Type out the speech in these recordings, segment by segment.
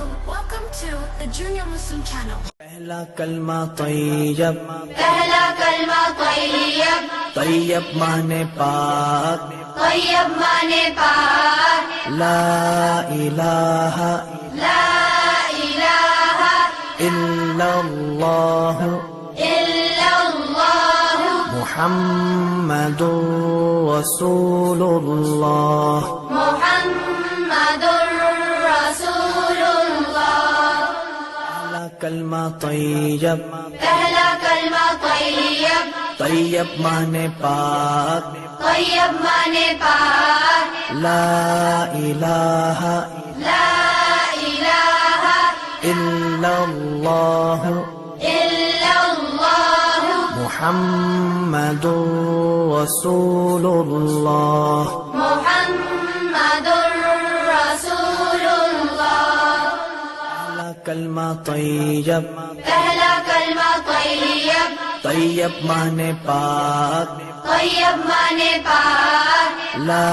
alaikum. Welcome to the Junior Muslim channel. پہلا کلمہ طیب، پہلا کلمہ طیب، طیب معنی پاک، طیب معنی پاک، لا الہ لا الہ الا اللہ الا اللہ محمد رسول اللہ۔ محمد رسول اللہ۔ پہلا کلمہ طیب، پہلا کلمہ طیب، طیب معنی پاک، طیب معنی پاک، لا الہ لا الہ الا اللہ الا اللہ محمد رسول اللہ۔ محمد رسول اللہ۔ پہلا کلمہ طیب، پہلا کلمہ طیب، طیب معنی پاک، طیب معنی پاک، لا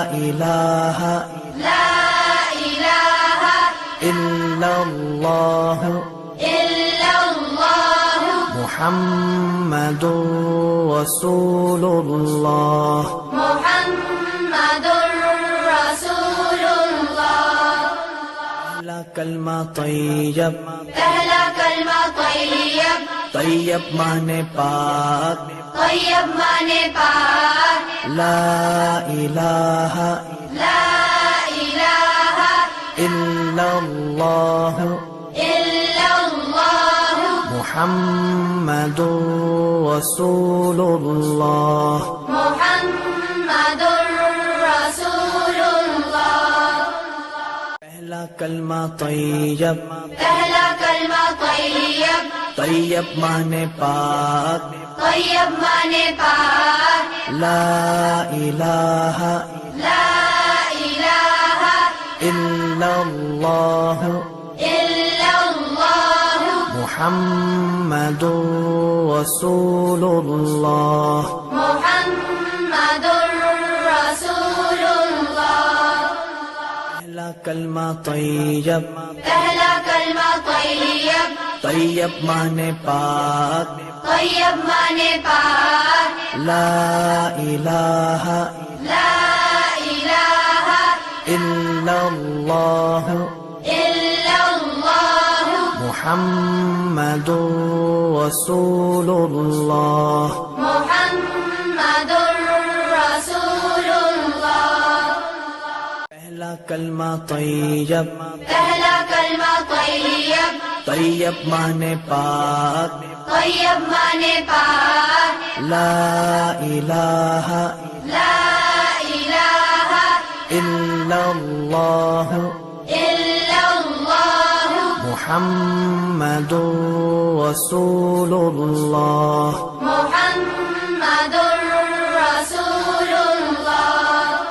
الہ لا الہ الا اللہ الا اللہ محمد رسول اللہ۔ محمد رسول اللہ۔ پہلا کلمہ طیب، پہلا کلمہ طیب، طیب معنی پاک، طیب معنی پاک، لا الہ لا الہ الا اللہ الا اللہ محمد رسول اللہ۔ محمد رسول اللہ۔ پہلا کلمہ طیب، پہلا کلمہ طیب، طیب معنی پاک، طیب معنی پاک، لا الہ لا الہ الا اللہ الا اللہ محمد رسول اللہ۔ محمد رسول اللہ۔ پہلا کلمہ طیب، پہلا کلمہ طیب، طیب معنی پاک، طیب معنی پاک، لا الہ لا الہ الا اللہ الا اللہ محمد رسول اللہ۔ محمد رسول اللہ۔ پہلا کلمہ طیب، پہلا کلمہ طیب، طیب معنی پاک، طیب معنی پاک، لا الہ لا الہ الا اللہ الا اللہ محمد رسول اللہ۔ محمد رسول اللہ۔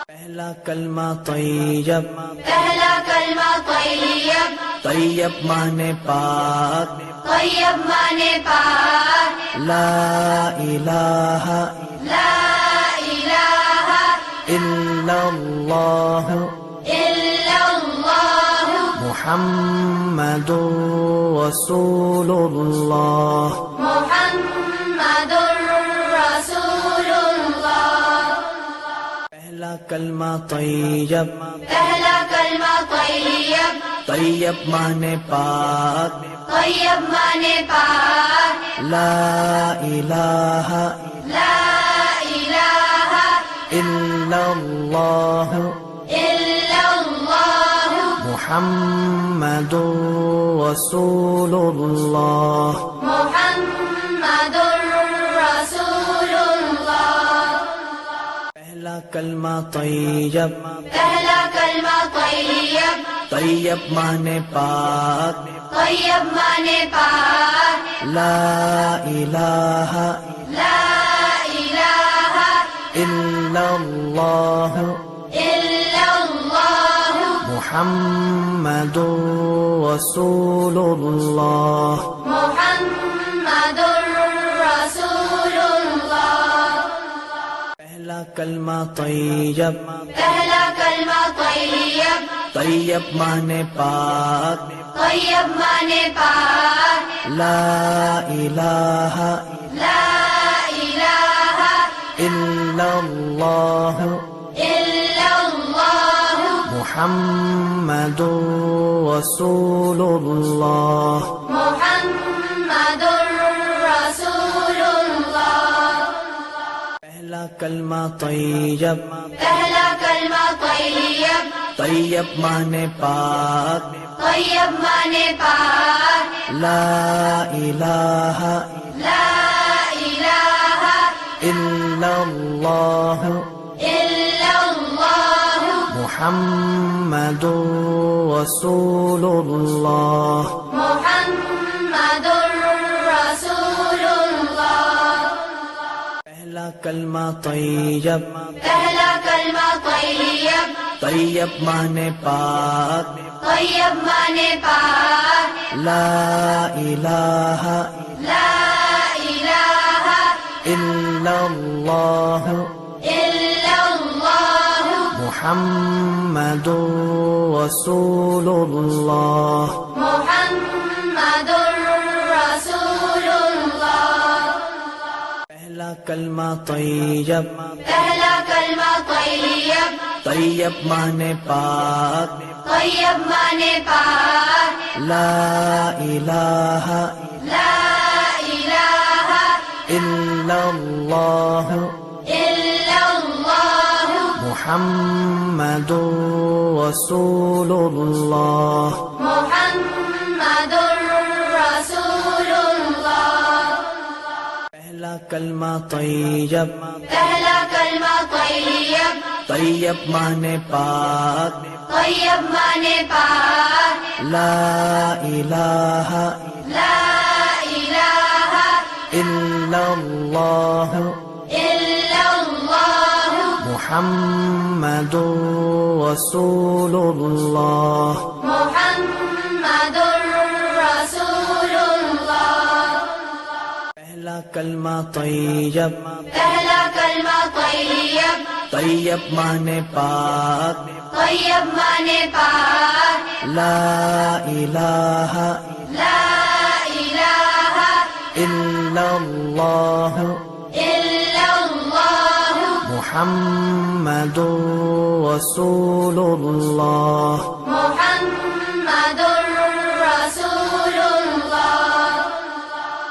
پہلا کلمہ طیب، پہلا کلمہ طیب، طیب معنی پاک، طیب معنی پاک، لا الہ لا الہ الا اللہ الا اللہ محمد رسول اللہ۔ محمد رسول اللہ۔ پہلا کلمہ طیب، پہلا کلمہ طیب، طیب معنی پاک، طیب معنی پاک، لا الہ لا الہ الا اللہ الا اللہ محمد رسول اللہ۔ محمد رسول اللہ۔ پہلا کلمہ طیب، پہلا کلمہ طیب، طیب معنی پاک، طیب معنی پاک، لا الہ لا الہ الا اللہ الا اللہ محمد رسول اللہ۔ محمد رسول اللہ۔ پہلا کلمہ طیب، پہلا کلمہ طیب، طیب مانے پاک طیب مانے پاک لا الہ لا الہ الا اللہ الا اللہ محمد رسول اللہ محمد رسول اللہ پہلا کلمہ طیب پہلا کلمہ طیب طیب مانے پاک طیب مانے پاک لا الہ لا الہ الا اللہ الا اللہ محمد رسول اللہ محمد رسول اللہ پہلا کلمہ طیب پہلا کلمہ طیب طیب مانے پاک طیب مانے پاک لا الہ لا الہ الا اللہ الا اللہ محمد رسول اللہ محمد رسول اللہ پہلا کلمہ طیب پہلا کلمہ طیب طیب مانے پاک طیب مانے پاک لا الہ لا الہ الا اللہ الا اللہ محمد رسول اللہ محمد رسول اللہ پہلا کلمہ طیب پہلا کلمہ طیب طیب مانے پاک طیب مانے پاک لا الہ لا الہ الا اللہ الا اللہ محمد رسول اللہ محمد رسول اللہ پہلا کلمہ طیب پہلا کلمہ طیب طیب مانے پاک طیب مانے پاک لا الہ لا الہ الا اللہ الا اللہ محمد رسول اللہ محمد رسول اللہ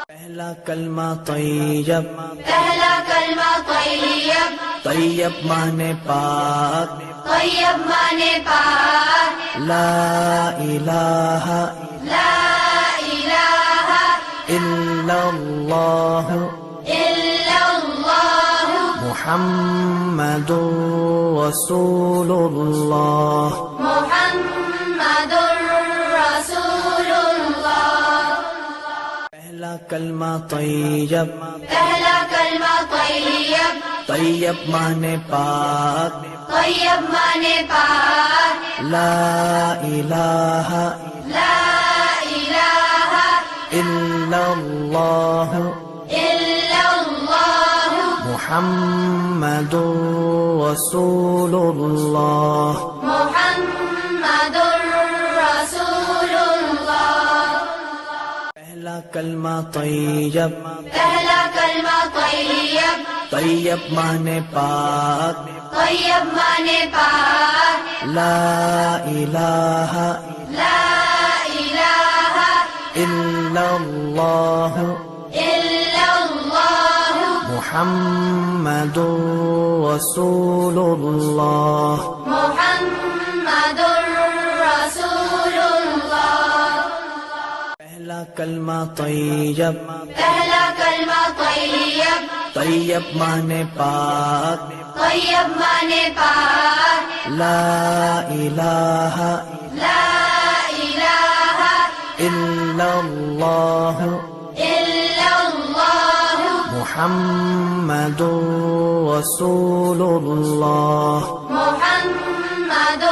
پہلا کلمہ طیب پہلا کلمہ طیب طیب مانے پاک طیب مانے پاک لا الہ لا الہ الا اللہ الا اللہ محمد رسول اللہ محمد رسول اللہ پہلا کلمہ طیب پہلا کلمہ طیب طیب مانے پاک طیب مانے پاک لا الہ لا الہ الا اللہ الا اللہ محمد رسول اللہ محمد رسول اللہ پہلا کلمہ طیب پہلا کلمہ طیب طیب مانے پاک طیب مانے پاک لا الہ لا الہ الا اللہ الا اللہ محمد رسول اللہ محمد رسول اللہ پہلا کلمہ طیب پہلا کلمہ طیب طیب مانے پاک طیب مانے پاک لا الہ لا الہ الا اللہ الا اللہ محمد رسول اللہ محمد